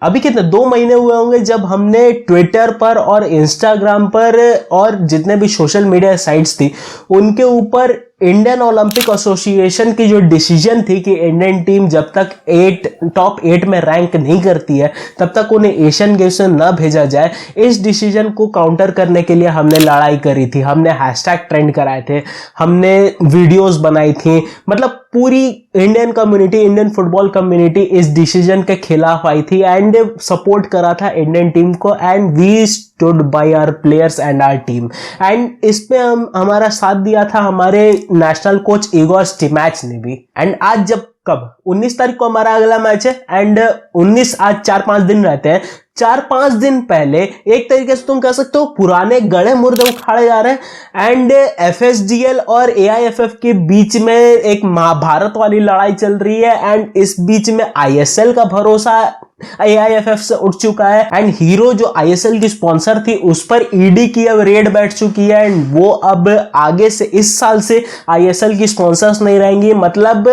अभी कितने 2 महीने हुए होंगे जब हमने ट्विटर पर और इंस्टाग्राम पर और जितने भी सोशल मीडिया साइट्स थी उनके ऊपर इंडियन ओलंपिक एसोसिएशन की जो डिसीजन थी कि इंडियन टीम जब तक टॉप 8 में रैंक नहीं करती है तब तक उन्हें एशियन गेम्स में न भेजा जाए, इस डिसीजन को काउंटर करने के लिए हमने लड़ाई करी थी, हमने हैशटैग ट्रेंड कराए थे, हमने वीडियोस बनाई थी। मतलब पूरी Indian community, Indian football community इस डिसीजन के खिलाफ आई थी एंड सपोर्ट करा था इंडियन टीम को and we stood by our players and our team. And इसमें हमारा साथ दिया था हमारे नेशनल कोच इगोर स्टिमैच ने भी। एंड आज जब कब 19 तारीख को हमारा अगला मैच है एंड 19 आज 4-5 दिन रहते हैं, 4-5 दिन पहले एक तरीके से तुम कह सकते हो पुराने गड़े मुर्दे उखाड़े जा रहे हैं एंड एफएसडीएल और एआईएफएफ के बीच में एक महाभारत वाली लड़ाई चल रही है एंड इस बीच में आईएसएल का भरोसा एआईएफएफ से उठ चुका है एंड हीरो जो आईएसएल की स्पॉन्सर थी उस पर ईडी की अब रेड बैठ चुकी है एंड वो अब आगे से इस साल से आईएसएल की स्पॉन्सर्स नहीं रहेंगी। मतलब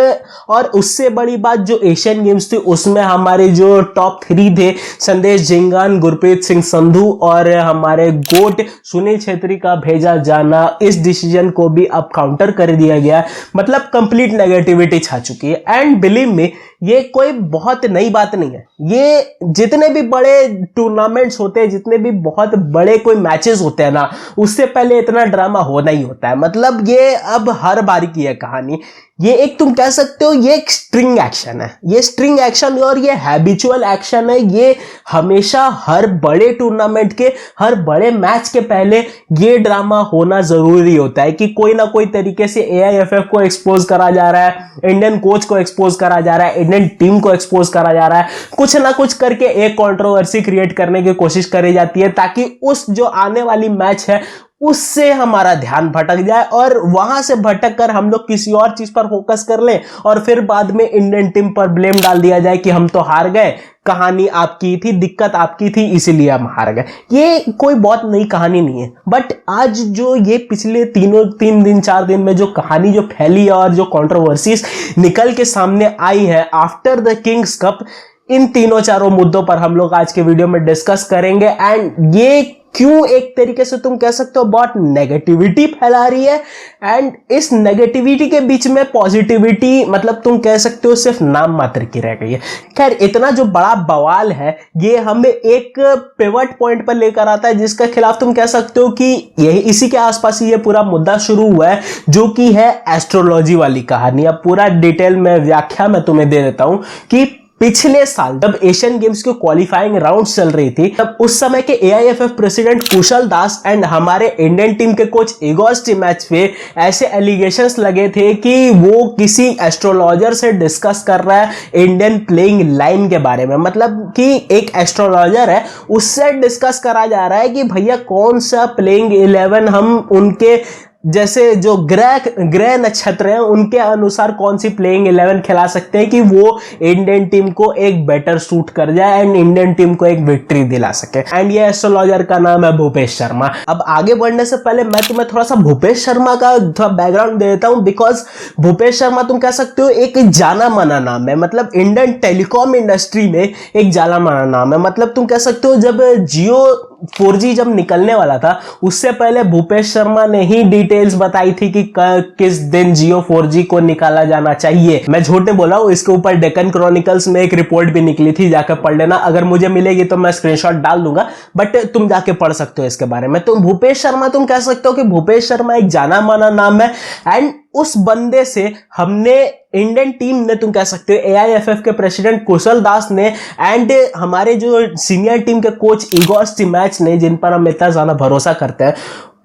और उससे बड़ी बात जो एशियन गेम्स थी उसमें हमारे जो टॉप 3 थे संदेश झिंगान, गुरप्रीत सिंह संधू और हमारे गोट सुनील छेत्री का भेजा जाना, इस डिसीजन को भी अब काउंटर कर दिया गया। मतलब कंप्लीट नेगेटिविटी छा चुकी है एंड बिलीव मी ये कोई बहुत नई बात नहीं है। ये जितने भी बड़े टूर्नामेंट्स होते हैं, जितने भी बहुत बड़े कोई मैचेस होते हैं ना, उससे पहले इतना ड्रामा होना ही होता है। मतलब ये अब हर बार की है कहानी। ये एक तुम कह सकते हो ये एक स्ट्रिंग एक्शन है, ये स्ट्रिंग एक्शन और ये हैबिचुअल एक्शन है। ये हमेशा हर बड़े टूर्नामेंट के हर बड़े मैच के पहले ये ड्रामा होना जरूरी होता है कि कोई ना कोई तरीके से एआईएफएफ को एक्सपोज करा जा रहा है, इंडियन कोच को एक्सपोज करा जा रहा है, इंडियन टीम को एक्सपोज करा जा रहा है, कुछ ना कुछ करके एक कंट्रोवर्सी क्रिएट करने की कोशिश करी जाती है ताकि उस जो आने वाली मैच है उससे हमारा ध्यान भटक जाए और वहां से भटक कर हम लोग किसी और चीज पर फोकस कर लें और फिर बाद में इंडियन टीम पर ब्लेम डाल दिया जाए कि हम तो हार गए, कहानी आपकी थी, दिक्कत आपकी थी, इसीलिए हम हार गए। ये कोई बहुत नई कहानी नहीं है। बट आज जो ये पिछले 3 दिन में जो कहानी जो फैली है और जो कंट्रोवर्सीज निकल के सामने आई है आफ्टर द किंग्स कप, इन 3-4 मुद्दों पर हम लोग आज के वीडियो में डिस्कस करेंगे एंड ये क्यों एक तरीके से तुम कह सकते हो बहुत नेगेटिविटी फैला रही है एंड इस नेगेटिविटी के बीच में पॉजिटिविटी मतलब तुम कह सकते हो सिर्फ नाम मात्र की रह गई है। खैर इतना जो बड़ा बवाल है ये हमें एक पिवट पॉइंट पर लेकर आता है जिसके खिलाफ तुम कह सकते हो कि यही इसी के आसपास ही ये पूरा मुद्दा शुरू हुआ है जो कि है एस्ट्रोलॉजी वाली कहानी। अब पूरा डिटेल में व्याख्या मैं तुम्हें दे देता हूं कि पिछले साल जब एशियन गेम्स के क्वालिफाइंग राउंड चल रही थी तब उस समय के AIFF president Kusal Das and हमारे इंडियन टीम के कोच इगोर स्टिमैच पे ऐसे एलिगेशंस लगे थे कि वो किसी एस्ट्रोलॉजर से डिस्कस कर रहा है इंडियन प्लेइंग लाइन के बारे में। मतलब कि एक एस्ट्रोलॉजर है उससे डिस्कस करा जा रहा है कि भैया कौन सा प्लेइंग 11 हम उनके जैसे जो ग्रह नक्षत्र हैं उनके अनुसार कौन सी प्लेइंग 11 खिला सकते हैं कि वो इंडियन टीम को एक बेटर सूट कर जाए एंड इंडियन टीम को एक विक्ट्री दिला सके। एंड ये एस्ट्रोलॉजर का नाम है भूपेश शर्मा। अब आगे बढ़ने से पहले मैं तुम्हें थोड़ा सा भूपेश शर्मा का थोड़ा बैकग्राउंड दे देता हूं बिकॉज भूपेश शर्मा तुम कह सकते हो एक जाना माना नाम है। मतलब इंडियन टेलीकॉम इंडस्ट्री में एक जाना माना नाम है। मतलब तुम कह सकते हो जब जियो 4G जब निकलने वाला था उससे पहले भूपेश शर्मा ने ही डिटेल्स बताई थी कि किस दिन जियो 4G को निकाला जाना चाहिए। मैं झूठ नहीं बोला हूं, इसके ऊपर डेक्कन क्रॉनिकल्स में एक रिपोर्ट भी निकली थी, जाकर पढ़ लेना। अगर मुझे मिलेगी तो मैं स्क्रीनशॉट डाल दूंगा बट तुम जाके पढ़ सकते हो इसके बारे में। तो भूपेश शर्मा तुम कह सकते हो कि भूपेश शर्मा एक जाना माना नाम है एंड उस बंदे से हमने इंडियन टीम ने तुम कह सकते हो एआईएफएफ के प्रेसिडेंट कुशल दास ने एंड हमारे जो सीनियर टीम के कोच इगोर स्टिमैच ने जिन पर हम इतना ज्यादा भरोसा करते हैं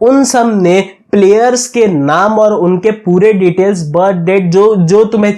उन सब ने प्लेयर्स के नाम और उनके पूरे डिटेल्स, बर्थ डेट, जो तुम्हें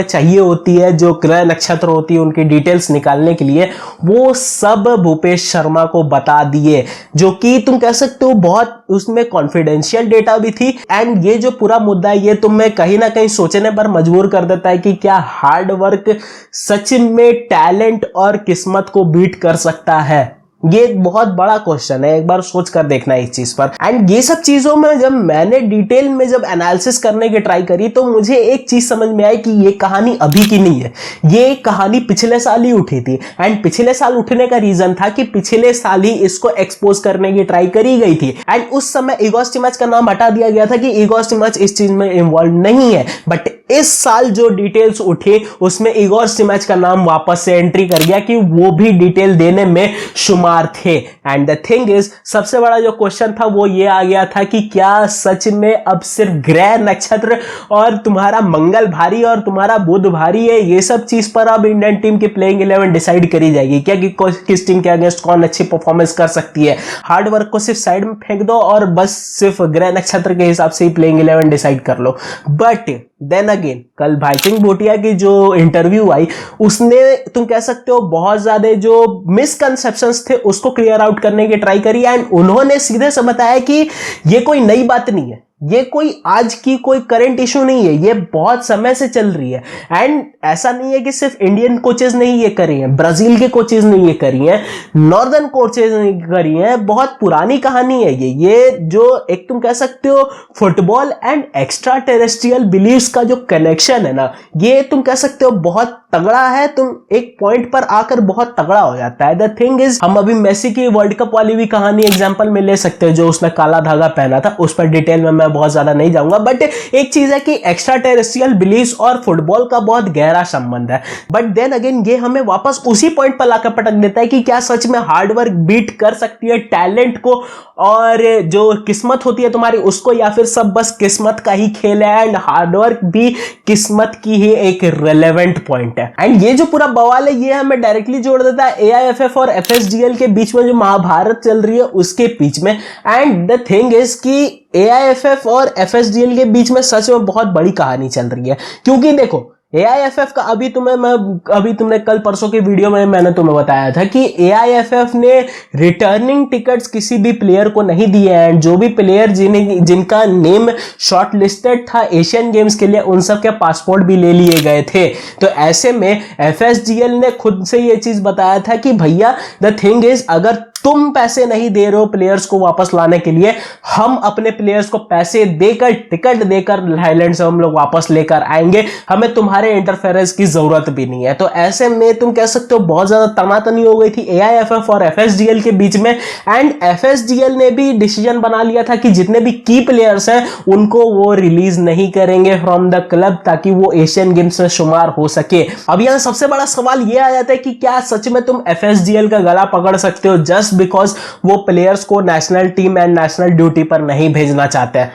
चाहिए होती है, जो ग्रह नक्षत्र होती है उनकी डिटेल्स निकालने के लिए वो सब भूपेश शर्मा को बता दिए जो कि तुम कह सकते हो बहुत उसमें कॉन्फिडेंशियल डेटा भी थी। एंड ये जो पूरा मुद्दा है ये तुम्हें कहीं ना कहीं सोचने पर मजबूर कर देता है कि क्या हार्ड वर्क सच में टैलेंट और किस्मत को बीट कर सकता है। ये बहुत बड़ा क्वेश्चन है, एक बार सोच कर देखना इस चीज पर। एंड ये सब चीजों में जब मैंने डिटेल में जब एनालिसिस करने की ट्राई करी तो मुझे एक चीज समझ में आई कि ये कहानी अभी की नहीं है, ये कहानी पिछले साल ही उठी थी। एंड पिछले साल उठने का रीजन था कि पिछले साल ही इसको एक्सपोज करने की ट्राई करी गई थी एंड उस समय इगोर स्टिमैच का नाम हटा दिया गया था कि इगोर स्टिमैच इस चीज में इन्वॉल्व नहीं है। बट इस साल जो डिटेल्स उठी उसमें इगोर स्टिमैच का नाम वापस से एंट्री कर गया कि वो भी डिटेल देने में शुमार थे। एंड द थिंग इज, सबसे बड़ा जो क्वेश्चन था वो ये आ गया था कि क्या सच में अब सिर्फ ग्रह नक्षत्र और तुम्हारा मंगल भारी और तुम्हारा बुध भारी है, ये सब चीज पर अब इंडियन टीम की प्लेइंग 11 डिसाइड करी जाएगी क्या कि किस टीम के अगेंस्ट कौन अच्छी परफॉर्मेंस कर सकती है। हार्ड वर्क को सिर्फ साइड में फेंक दो और बस सिर्फ ग्रह नक्षत्र के हिसाब से ही प्लेइंग 11 डिसाइड कर लो। बट देन अगेन कल भाईचुंग भूटिया की जो इंटरव्यू आई उसने तुम कह सकते हो बहुत ज्यादा जो मिसकंसेप्शंस थे उसको क्लियर आउट करने की ट्राई करी एंड उन्होंने सीधे से बताया कि ये कोई नई बात नहीं है, ये कोई आज की कोई करंट इशू नहीं है, ये बहुत समय से चल रही है। एंड ऐसा नहीं है कि सिर्फ इंडियन कोचेज ने ये करी हैं, ब्राजील के कोचेज ने ये करी हैं, नॉर्दर्न कोचेज ने करी हैं, बहुत पुरानी कहानी है ये जो एक तुम कह सकते हो football and extra terrestrial beliefs का जो कनेक्शन है ना, ये तुम कह सकते हो बहुत तगड़ा है। तुम एक पॉइंट पर आकर बहुत तगड़ा हो जाता है। द थिंग इज, हम अभी मेसी की वर्ल्ड कप वाली भी कहानी एग्जांपल में ले सकते हैं, जो उसने काला धागा पहना था, उस पर डिटेल में मैं बहुत ज्यादा नहीं जाऊंगा। बट एक चीज है कि एक्स्ट्रा टेरेस्ट्रियल बिलीव्स और फुटबॉल का बहुत गहरा संबंध है। बट देन अगेन ये हमें वापस उसी पॉइंट पर लाकर पटक देता है कि क्या सच में हार्डवर्क बीट कर सकती है टैलेंट को और जो किस्मत होती है तुम्हारी उसको, या फिर सब बस किस्मत का ही खेल है एंड हार्डवर्क भी किस्मत की ही एक रेलेवेंट पॉइंट है। एंड ये जो पूरा बवाल है ये हमें डायरेक्टली जोड़ देता है AIFF और FSDL के बीच में जो महाभारत चल रही है उसके बीच में। एंड द थिंग इज कि AIFF और FSDL के बीच में सच में बहुत बड़ी कहानी चल रही है, क्योंकि देखो AIFF का अभी तुमने कल परसों के वीडियो में मैंने तुम्हें बताया था कि AIFF ने रिटर्निंग टिकट्स किसी भी प्लेयर को नहीं दिए एंड जो भी प्लेयर जिनका नेम शॉर्ट लिस्टेड था एशियन गेम्स के लिए उन सब के पासपोर्ट भी ले लिए गए थे। तो ऐसे में FSDL ने खुद से ये चीज बताया था कि भैया द थिंग इज, अगर तुम पैसे नहीं दे रहे हो प्लेयर्स को वापस लाने के लिए, हम अपने प्लेयर्स को पैसे देकर टिकट देकर थाईलैंड से हम लोग वापस लेकर आएंगे, हमें तुम्हारे इंटरफेरेंस की जरूरत भी नहीं है। तो ऐसे में तुम कह सकते हो बहुत ज्यादा तनातनी हो गई थी AIFF और FSDL के बीच में। एंड FSDL ने भी डिसीजन बना लिया था कि जितने भी की प्लेयर्स हैं उनको वो रिलीज नहीं करेंगे फ्रॉम द क्लब ताकि वो एशियन गेम्स में शुमार हो सके। अब यहां सबसे बड़ा सवाल ये आ जाता है कि क्या सच में तुम FSDL का गला पकड़ सकते हो जस्ट बिकॉज वो प्लेयर्स को national team and national duty पर नहीं भेजना चाहते हैं?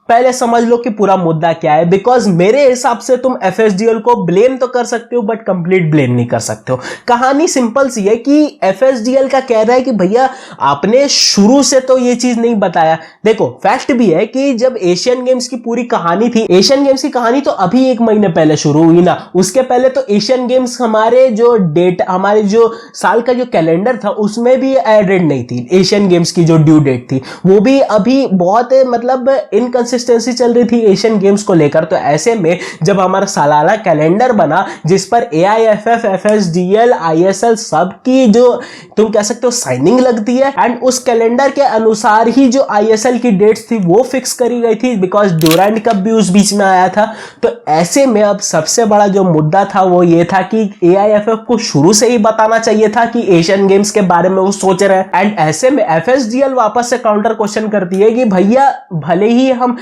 पहले समझ लो कि पूरा मुद्दा क्या है, बिकॉज मेरे हिसाब से तुम FSDL को ब्लेम तो कर सकते हो बट कंप्लीट ब्लेम नहीं कर सकते हो। कहानी सिंपल सी है कि FSDL का कह रहा है कि भैया आपने शुरू से तो ये चीज नहीं बताया। देखो फैक्ट भी है कि जब एशियन गेम्स की पूरी कहानी थी, एशियन गेम्स की कहानी तो अभी 1 महीने पहले शुरू हुई ना, उसके पहले तो एशियन गेम्स हमारे जो डेट, हमारे जो साल का जो कैलेंडर था उसमें भी एडेड नहीं थी। एशियन गेम्स की जो ड्यू डेट थी वो भी अभी बहुत मतलब इनकंसिस्टेंसी चल रही थी एशियन गेम्स को लेकर। तो ऐसे में जब हमारा सालाना कैलेंडर बना जिस पर AIFF, FSDL, ISL सब की जो तुम कह सकते हो साइनिंग लगती है एंड उस कैलेंडर के अनुसार ही जो ISL की डेट्स थी वो फिक्स करी गई थी, बिकॉज ड्यूरेंट कप भी उस बीच में आया था। तो ऐसे में अब सबसे बड़ा जो मुद्दा था वो ये था कि AIFF को शुरू से ही बताना चाहिए था कि एशियन गेम्स के बारे में वो सोच रहे हैं। एंड ऐसे में FSDL वापस से काउंटर क्वेश्चन करती है कि भैया भले ही हम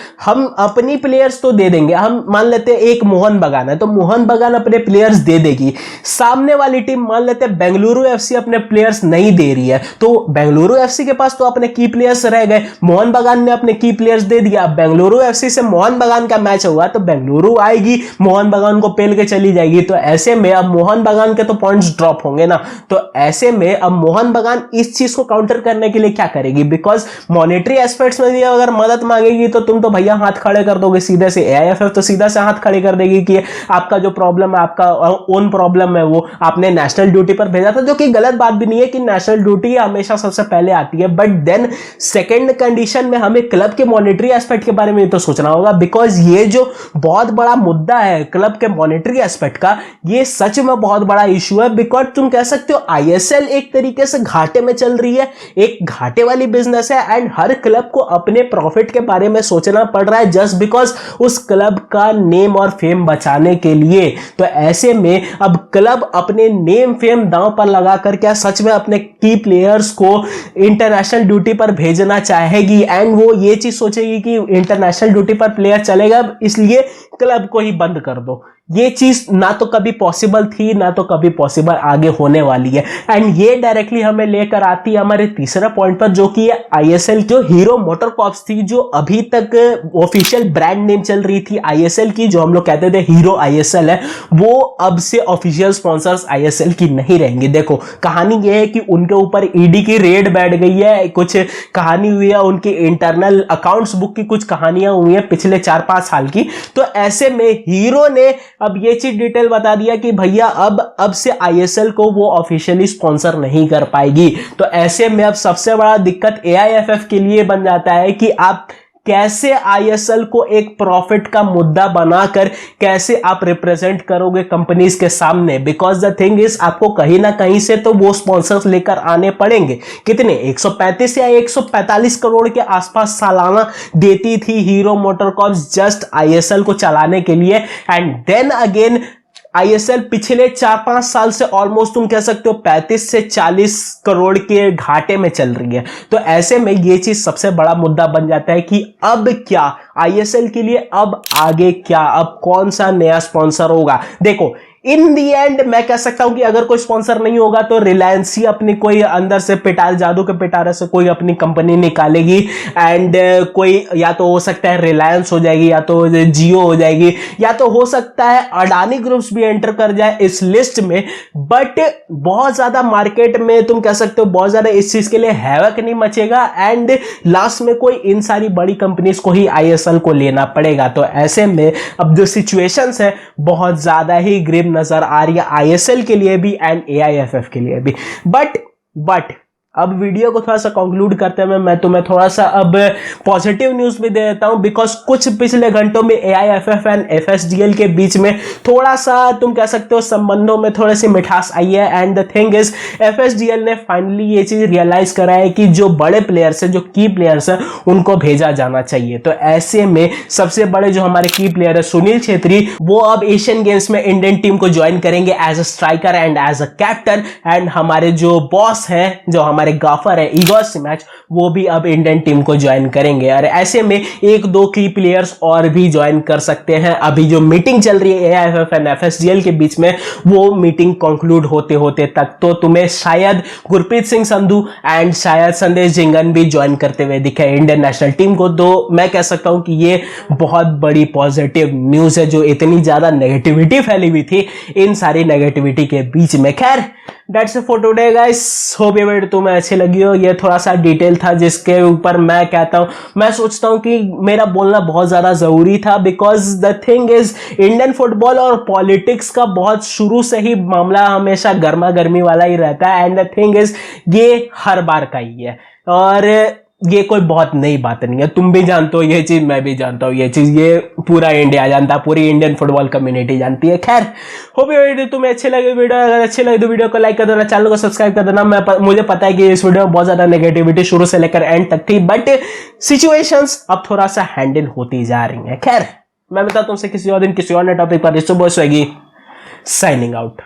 अपनी प्लेयर्स तो दे देंगे, हम मान लेते हैं एक मोहन बगान है तो मोहन बगान अपने प्लेयर्स दे देगी, सामने वाली टीम मान लेते हैं बेंगलुरु FC अपने प्लेयर्स नहीं दे रही है तो बेंगलुरु FC के पास तो अपने की प्लेयर्स रह गए, मोहन बगान ने अपने की प्लेयर्स दे दिया, बेंगलुरु FC से मोहन बगान का मैच हुआ तो बेंगलुरु आएगी मोहन बगान को पेल के चली जाएगी। तो ऐसे में अब मोहन बगान के तो पॉइंट्स ड्रॉप होंगे ना। तो ऐसे में अब मोहन बगान इस चीज को काउंटर करने के लिए क्या करेगी, बिकॉज मॉनेटरी एस्पेक्ट्स में भी अगर मदद मांगेगी तो तुम तो भैया हाथ खड़े कर दोगे सीधे से? एआईएफएफ तो सीधा से हाथ खड़े कर देगी कि आपका जो प्रॉब्लम है, आपका ओन प्रॉब्लम है, वो आपने नेशनल ड्यूटी पर भेजा था, जो कि गलत बात भी नहीं है कि नेशनल ड्यूटी हमेशा सबसे पहले आती है। बट देन सेकेंड कंडीशन में हमें क्लब के मॉनेटरी एस्पेक्ट के बारे में तो सोचना होगा, बिकॉज ये जो बहुत बड़ा मुद्दा है क्लब के मॉनेटरी एस्पेक्ट का, ये सच में बहुत बड़ा इशू है। बिकॉज तुम कह सकते हो आईएसएल एक तरीके से घाटे में चल रही है, एक घाटे वाली बिजनेस है, एंड हर क्लब को अपने प्रॉफिट के बारे में सोचना पड़ रहा है जस्ट बिकॉज उस क्लब का नेम और फेम बचाने के लिए। तो ऐसे में अब क्लब अपने नेम फेम दांव पर लगाकर क्या सच में अपने की प्लेयर्स को इंटरनेशनल ड्यूटी पर भेजना चाहेगी? एंड वो ये चीज सोचेगी कि इंटरनेशनल ड्यूटी पर प्लेयर चलेगा, इसलिए क्लब को ही बंद कर दो। ये चीज ना तो कभी पॉसिबल थी, ना तो कभी पॉसिबल आगे होने वाली है। एंड ये डायरेक्टली हमें लेकर आती है हमारे तीसरा पॉइंट पर, जो कि आईएसएल जो हीरो मोटरकॉर्प्स थी, जो अभी तक ऑफिशियल ब्रांड नेम चल रही थी आईएसएल की, जो हम लोग कहते थे हीरो आईएसएल है, वो अब से ऑफिशियल स्पॉन्सर्स आईएसएल की नहीं रहेंगी। देखो कहानी ये है कि उनके ऊपर ईडी की रेड बैठ गई है, कुछ कहानी हुई है, उनकी इंटरनल अकाउंट्स बुक की कुछ कहानियां हुई है पिछले 4-5 साल की। तो ऐसे में हीरो ने अब ये चीज डिटेल बता दिया कि भैया अब से आईएसएल को वो ऑफिशियली स्पॉन्सर नहीं कर पाएगी। तो ऐसे में अब सबसे बड़ा दिक्कत एआईएफएफ के लिए बन जाता है कि आप कैसे आईएसएल को एक प्रॉफिट का मुद्दा बनाकर कैसे आप रिप्रेजेंट करोगे कंपनीज के सामने। बिकॉज द थिंग इज, आपको कहीं ना कहीं से तो वो स्पॉन्सर्स लेकर आने पड़ेंगे। कितने 135 या 145 करोड़ के आसपास सालाना देती थी हीरो मोटरकॉर्प्स जस्ट आईएसएल को चलाने के लिए। एंड देन अगेन आईएसएल पिछले 4-5 साल से ऑलमोस्ट तुम कह सकते हो 35 से 40 करोड़ के घाटे में चल रही है। तो ऐसे में ये चीज सबसे बड़ा मुद्दा बन जाता है कि अब क्या आईएसएल के लिए, अब आगे क्या, अब कौन सा नया स्पॉन्सर होगा। देखो इन दी एंड मैं कह सकता हूं कि अगर कोई स्पॉन्सर नहीं होगा तो रिलायंस ही अपनी कोई अंदर से पिटार, जादू के पिटारे से कोई अपनी कंपनी निकालेगी। एंड कोई या तो हो सकता है रिलायंस हो जाएगी, या तो जियो हो जाएगी, या तो हो सकता है अडानी ग्रुप्स भी एंटर कर जाए इस लिस्ट में। बट बहुत ज्यादा मार्केट में तुम कह सकते हो बहुत ज्यादा इस चीज के लिए हैवक नहीं मचेगा, एंड लास्ट में कोई इन सारी बड़ी कंपनीज को ही आईएसएल को लेना पड़ेगा। तो ऐसे में अब जो सिचुएशंस है बहुत ज्यादा ही ग्रिम नजर आ रही है आईएसएल के लिए भी एंड एआईएफएफ के लिए भी। बट अब वीडियो को थोड़ा सा कंक्लूड करते हुए मैं तुम्हें थोड़ा सा अब पॉजिटिव न्यूज भी दे देता हूं। बिकॉज कुछ पिछले घंटों में एआईएफएफ एंड एफएसडीएल के बीच में थोड़ा सा तुम कह सकते हो संबंधों में थोड़ी सी मिठास आई है। And the thing is, FSDL ने फाइनली ये चीज रियलाइज करा है कि जो बड़े प्लेयर्स हैं, जो की प्लेयर्स हैं, उनको भेजा जाना चाहिए। तो ऐसे में सबसे बड़े जो हमारे की प्लेयर है सुनील छेत्री, वो अब एशियन गेम्स में इंडियन टीम को ज्वाइन करेंगे as a striker and as a captain. And हमारे जो बॉस है, जो हमारे गाफर है ईगोर सिमैच, वो भी अब इंडियन टीम को ज्वाइन करेंगे। और ऐसे में 1-2 की प्लेयर्स और भी ज्वाइन कर सकते हैं। अभी जो मीटिंग चल रही है एआईएफएफ एंड एफएसडीएल के बीच में, वो मीटिंग कंक्लूड होते होते तक तो तुम्हें शायद गुरप्रीत सिंह संधू एंड शायद संदेश झिंगन भी ज्वाइन करते हुए दिखे इंडियन नेशनल टीम को। तो मैं कह सकता हूं कि ये बहुत बड़ी पॉजिटिव न्यूज है, जो इतनी ज्यादा नेगेटिविटी फैली हुई थी इन सारी नेगेटिविटी के बीच में। खैर that's it for today guys, hope ये वीडियो तुम्हें अच्छी लगी हो। ये थोड़ा सा डिटेल था जिसके ऊपर मैं कहता हूं, मैं सोचता हूं कि मेरा बोलना बहुत ज्यादा जरूरी था। Because the thing is, Indian football और पॉलिटिक्स का बहुत शुरू से ही मामला हमेशा गर्मा गर्मी वाला ही रहता है। एंड द थिंग इज, ये हर बार का ही है और ये कोई बहुत नई बात नहीं है। तुम भी जानते हो ये चीज, मैं भी जानता हूँ ये चीज, ये पूरा इंडिया जानता है, पूरी इंडियन फुटबॉल कम्युनिटी जानती है। खैर होप ये वीडियो तुम्हें अच्छी लगी। वीडियो अगर अच्छी लगी तो वीडियो को लाइक कर देना, चैनल को सब्सक्राइब कर देना। मुझे पता है कि इस वीडियो में बहुत ज्यादा नेगेटिविटी शुरू से लेकर एंड तक थी, बट सिचुएशंस अब थोड़ा सा हैंडल होती जा रही है। खैर मैं बताता हूँ तुमसे किसी और दिन किसी और नए टॉपिक पर। Signing out.